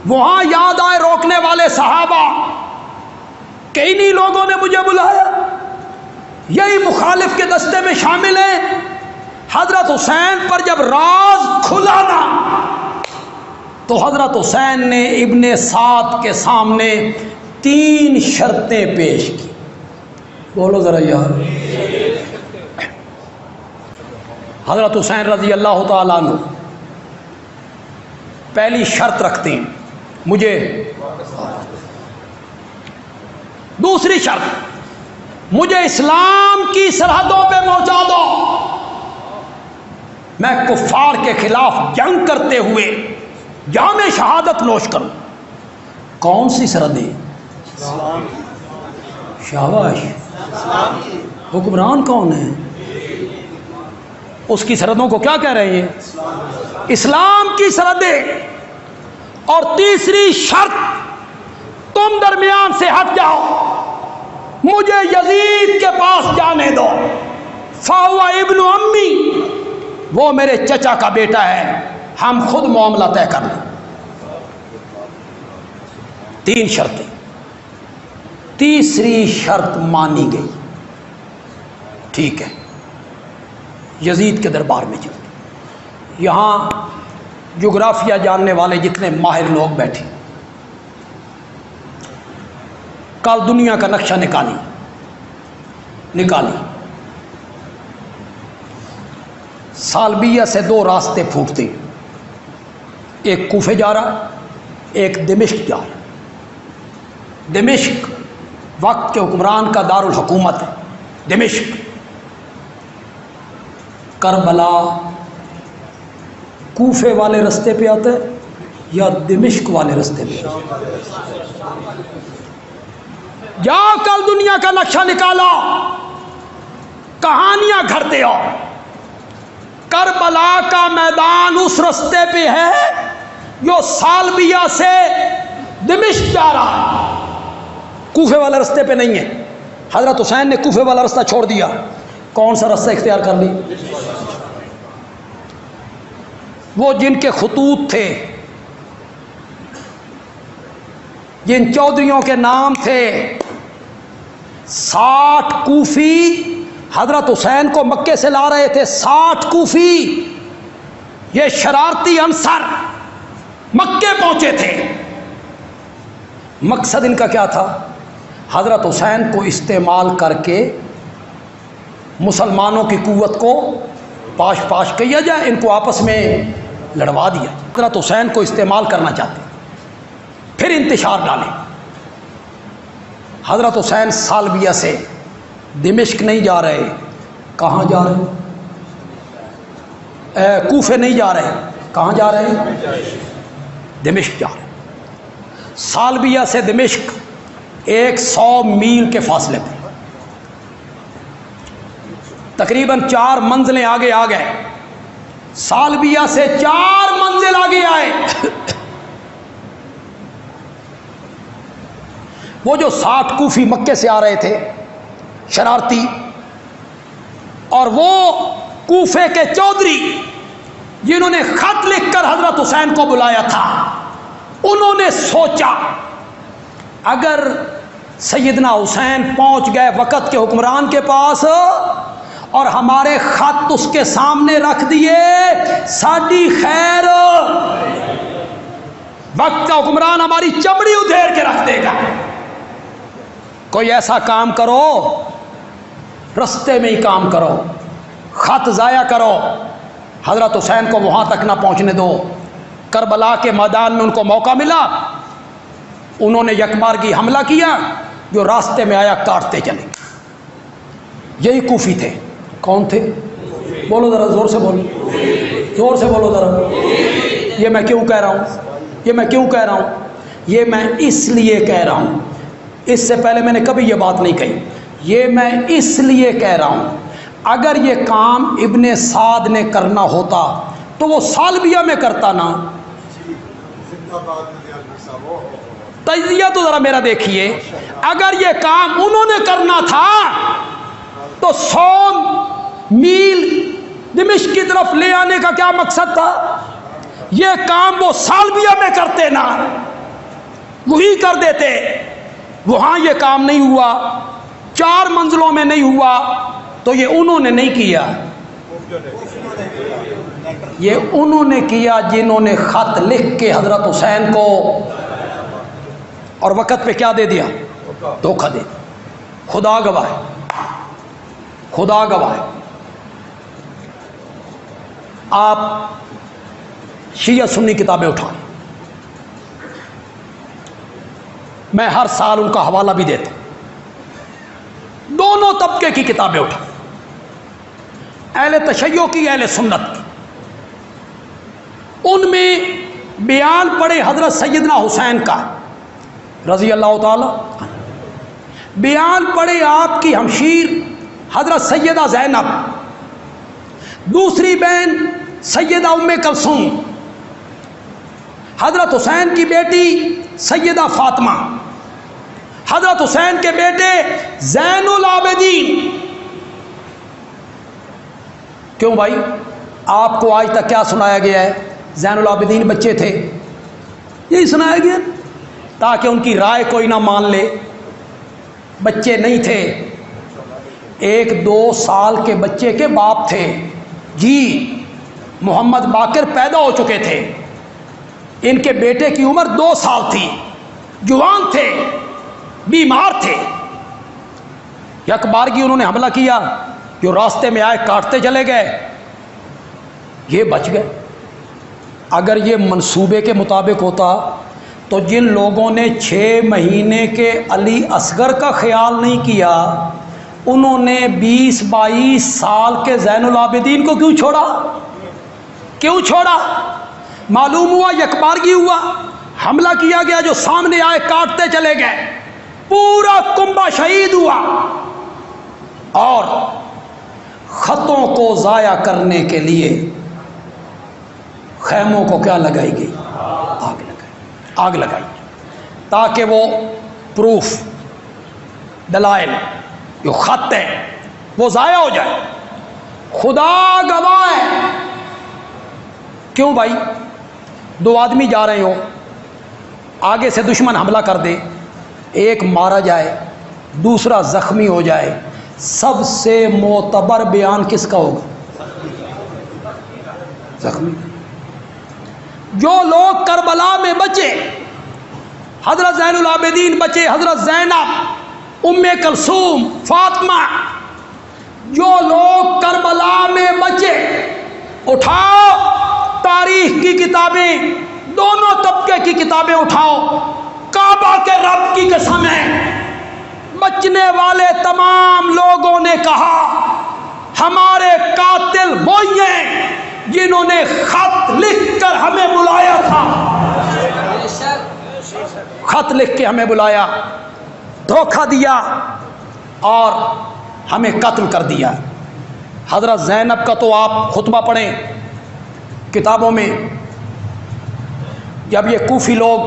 وہاں یاد آئے روکنے والے صحابہ کہ انہی لوگوں نے مجھے بلایا، یہی مخالف کے دستے میں شامل ہیں۔ حضرت حسین پر جب راز کھلا نا تو حضرت حسین نے ابن سعد کے سامنے 3 شرطیں پیش کی۔ بولو ذرا یار۔ حضرت حسین رضی اللہ تعالیٰ عنہ پہلی شرط رکھتے ہیں، مجھے دوسری شرط، مجھے اسلام کی سرحدوں پہ پہنچا دو، میں کفار کے خلاف جنگ کرتے ہوئے جام شہادت نوش کروں۔ کون سی سرحدیں؟ شاباش، حکمران کون ہے؟ اس کی سرحدوں کو کیا کہہ رہے ہیں؟ اسلام کی سرحدیں۔ اور تیسری شرط، تم درمیان سے ہٹ جاؤ، مجھے یزید کے پاس جانے دو، فہو ابن امی، وہ میرے چچا کا بیٹا ہے، ہم خود معاملہ طے کر لیں۔ 3 شرطیں، تیسری شرط مانی گئی، ٹھیک ہے، یزید کے دربار میں چلے۔ یہاں جغرافیہ جاننے والے جتنے ماہر لوگ بیٹھے، کل دنیا کا نقشہ نکالی، سالبیہ سے 2 راستے پھوٹتے، ایک کوفے جا رہا، ایک دمشق جا رہا۔ دمشق وقت کے حکمران کا دارالحکومت ہے، دمشق۔ کربلا کوفے والے رستے پہ آتا ہے یا دمشق والے رستے پہ؟ جاؤ کل دنیا کا نقشہ نکالو، کہانیاں گھڑتے ہو۔ کربلا کا میدان اس رستے پہ ہے جو سالبیہ سے دمشق جا رہا، کوفے والے رستے پہ نہیں ہے۔ حضرت حسین نے کوفے والا رستہ چھوڑ دیا، کون سا رستہ اختیار کر لی؟ وہ جن کے خطوط تھے، جن چودھریوں کے نام تھے، 60 کوفی حضرت حسین کو مکے سے لا رہے تھے، 60 کوفی، یہ شرارتی عنصر مکے پہنچے تھے۔ مقصد ان کا کیا تھا؟ حضرت حسین کو استعمال کر کے مسلمانوں کی قوت کو پاش کیا جائے، ان کو آپس میں لڑوا دیا۔ حضرت حسین کو استعمال کرنا چاہتے، پھر انتشار ڈالیں۔ حضرت حسین سالبیہ سے دمشق نہیں جا رہے، کہاں جا رہے؟ کوفے نہیں جا رہے، کہاں جا رہے ہیں؟ دمشق جا رہے۔ سالبیہ سے دمشق 100 میل کے فاصلے پر، تقریباً 4 منزلیں آگے آ گئے۔ سالبیہ سے 4 منزل آگے آئے۔ وہ جو 60 کوفی مکے سے آ رہے تھے شرارتی، اور وہ کوفے کے چودھری جنہوں نے خط لکھ کر حضرت حسین کو بلایا تھا، انہوں نے سوچا اگر سیدنا حسین پہنچ گئے وقت کے حکمران کے پاس اور ہمارے خط اس کے سامنے رکھ دیے، ساڈی خیر، وقت کا حکمران ہماری چمڑی ادھیر کے رکھ دے گا۔ کوئی ایسا کام کرو، رستے میں ہی کام کرو، خط ضائع کرو، حضرت حسین کو وہاں تک نہ پہنچنے دو۔ کربلا کے میدان میں ان کو موقع ملا، انہوں نے یکبارگی حملہ کیا، جو راستے میں آیا کاٹتے چلے۔ یہی کوفی تھے۔ کون تھے؟ بولو ذرا، زور سے بولو، زور سے بولو ذرا۔ یہ میں کیوں کہہ رہا ہوں؟ یہ میں اس لیے کہہ رہا ہوں، اس سے پہلے میں نے کبھی یہ بات نہیں کہی، یہ میں اس لیے کہہ رہا ہوں اگر یہ کام ابن سعد نے کرنا ہوتا تو وہ سالبیہ میں کرتا نا۔ تجزیہ تو ذرا میرا دیکھیے، اگر یہ کام انہوں نے کرنا تھا تو 100 میل دمشق کی طرف لے آنے کا کیا مقصد تھا؟ یہ کام وہ سالبیہ میں کرتے نا۔ وہی کر دیتے. وہاں یہ کام نہیں ہوا, 4 منزلوں میں نہیں ہوا, تو یہ انہوں نے نہیں کیا, یہ انہوں نے کیا جنہوں نے خط لکھ کے حضرت حسین کو اور وقت پہ کیا دے دیا, دھوکہ دے دیا. خدا گواہ ہے, خدا گواہ ہے. آپ شیعہ سنی کتابیں اٹھائیں, میں ہر سال ان کا حوالہ بھی دیتا ہوں. دونوں طبقے کی کتابیں اٹھائیں, اہل تشیع کی, اہل سنت کی. ان میں بیان پڑے حضرت سیدنا حسین کا رضی اللہ تعالی, بیان پڑے آپ کی ہمشیر حضرت سیدہ زینب, دوسری بہن سیدہ ام کلثوم, حضرت حسین کی بیٹی سیدہ فاطمہ, حضرت حسین کے بیٹے زین العابدین. کیوں بھائی, آپ کو آج تک کیا سنایا گیا ہے؟ زین العابدین بچے تھے, یہی سنایا گیا تاکہ ان کی رائے کوئی نہ مان لے. بچے نہیں تھے, 1-2 سال کے بچے کے باپ تھے جی. محمد باقر پیدا ہو چکے تھے, ان کے بیٹے کی عمر 2 سال تھی, جوان تھے, بیمار تھے. یک بارگی انہوں نے حملہ کیا, جو راستے میں آئے کاٹتے چلے گئے, یہ بچ گئے. اگر یہ منصوبے کے مطابق ہوتا تو جن لوگوں نے 6 مہینے کے علی اصغر کا خیال نہیں کیا, انہوں نے 20-22 سال کے زین العابدین کو کیوں چھوڑا؟ کیوں چھوڑا؟ معلوم ہوا یکبارگی ہوا, حملہ کیا گیا, جو سامنے آئے کاٹتے چلے گئے, پورا کنبہ شہید ہوا. اور خطوں کو ضائع کرنے کے لیے خیموں کو کیا لگائی گئی؟ آگ لگائی, تاکہ وہ پروف, دلائل, جو خط ہے وہ ضائع ہو جائے. خدا گواہ ہے. کیوں بھائی, 2 آدمی جا رہے ہو, آگے سے دشمن حملہ کر دے, ایک مارا جائے, دوسرا زخمی ہو جائے, سب سے معتبر بیان کس کا ہوگا؟ زخمی. جو لوگ کربلا میں بچے, حضرت زین العابدین بچے, حضرت زینب, ام کلثوم, فاطمہ, جو لوگ کربلا میں بچے, اٹھاؤ تاریخ کی کتابیں, دونوں طبقے کی کتابیں اٹھاؤ. کعبہ کے رب کی قسم ہے, بچنے والے تمام لوگوں نے کہا ہمارے قاتل وہی ہیں جنہوں نے خط لکھ کر ہمیں بلایا تھا. خط لکھ کے ہمیں بلایا, دھوکہ دیا اور ہمیں قتل کر دیا. حضرت زینب کا تو آپ خطبہ پڑھیں کتابوں میں, جب یہ کوفی لوگ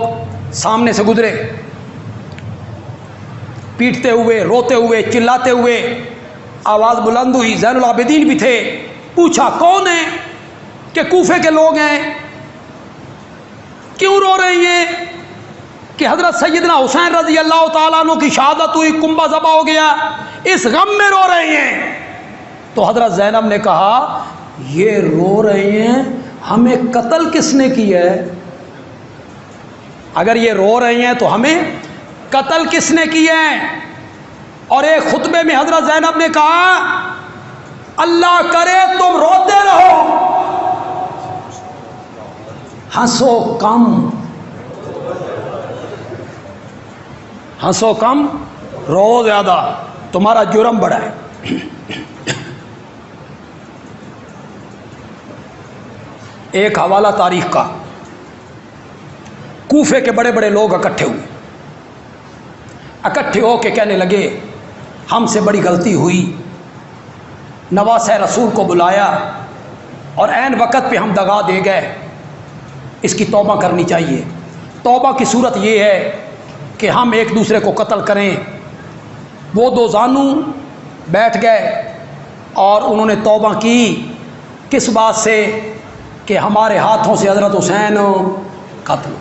سامنے سے گزرے, پیٹتے ہوئے, روتے ہوئے, چلاتے ہوئے, آواز بلند ہوئی, زین العابدین بھی تھے, پوچھا کون ہے؟ کہ کوفے کے لوگ ہیں. کیوں رو رہے ہیں؟ کہ حضرت سیدنا حسین رضی اللہ تعالیٰ عنہ کی شہادت ہوئی, کنبہ ذبح ہو گیا, اس غم میں رو رہے ہیں. تو حضرت زینب نے کہا یہ رو رہے ہیں, ہمیں قتل کس نے کیا ہے؟ اگر یہ رو رہے ہیں تو ہمیں قتل کس نے کیا ہے؟ اور ایک خطبے میں حضرت زینب نے کہا اللہ کرے تم روتے رہو, ہنسو کم, ہنسو کم, رو زیادہ, تمہارا جرم بڑا ہے. ایک حوالہ تاریخ کا, کوفے کے بڑے بڑے لوگ اکٹھے ہو کے کہنے لگے ہم سے بڑی غلطی ہوئی, نواسہ رسول کو بلایا اور عین وقت پہ ہم دغا دے گئے, اس کی توبہ کرنی چاہیے. توبہ کی صورت یہ ہے کہ ہم ایک دوسرے کو قتل کریں. وہ 2 زانو بیٹھ گئے اور انہوں نے توبہ کی. کس بات سے؟ کہ ہمارے ہاتھوں سے حضرت حسین قتل.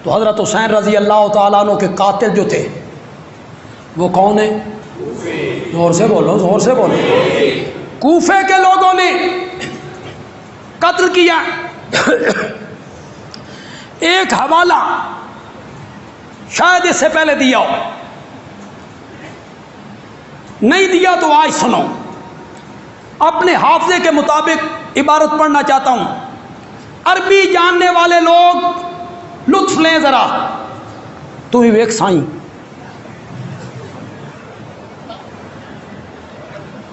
تو حضرت حسین رضی اللہ تعالیٰ عنہ کے قاتل جو تھے وہ کون ہیں؟ زور سے بولو، زور سے بولو۔ کوفے کے لوگوں نے قتل کیا۔ ایک حوالہ شاید اس سے پہلے دیا ہو، نہیں دیا تو آج سنو، اپنے حافظے کے مطابق عبارت پڑھنا چاہتا ہوں۔ عربی جاننے والے لوگ لطف لیں ذرا، تو ہی ویک سائیں،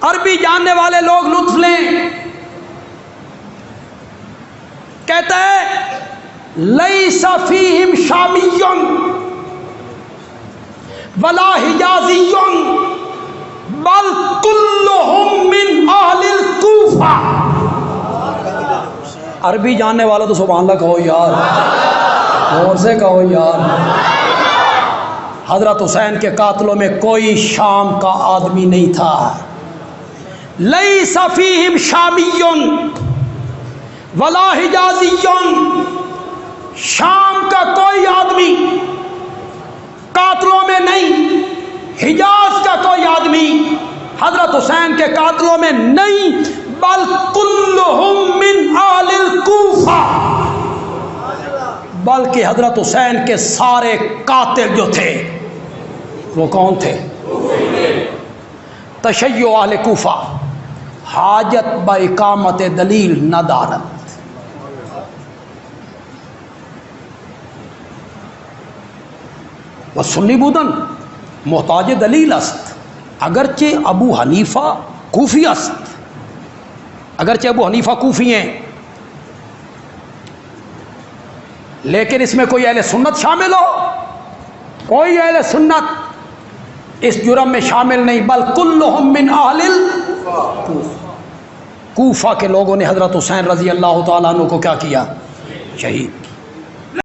عربی جاننے والے لوگ لطف لیں۔ کہتا ہے لیس فیہم شامی ولا حجازی بل کلہم من اہل الکوفہ۔ عربی جاننے والا تو سبحان اللہ کہو یار، اور سے کہو یار۔ حضرت حسین کے قاتلوں میں کوئی شام کا آدمی نہیں تھا۔ لیس فیہم شامی ولا حجازی، شام کا کوئی آدمی قاتلوں میں نہیں، حجاز کا کوئی آدمی حضرت حسین کے قاتلوں میں نہیں، بل کلہم من آل الکوفہ، بلکہ حضرت حسین کے سارے قاتل جو تھے وہ کون تھے؟ تشیع اہل کوفہ، حاجت با اقامت دلیل نہ دارد۔ و سنی بودن محتاج دلیل است، اگرچہ ابو حنیفہ کوفی است، اگرچہ ابو حنیفہ کوفی ہیں، لیکن اس میں کوئی اہل سنت شامل ہو؟ کوئی اہل سنت اس جرم میں شامل نہیں، بل کلہم من اہل کوفہ کے لوگوں نے حضرت حسین رضی اللہ تعالیٰ عنہ کو کیا کیا؟ شہید۔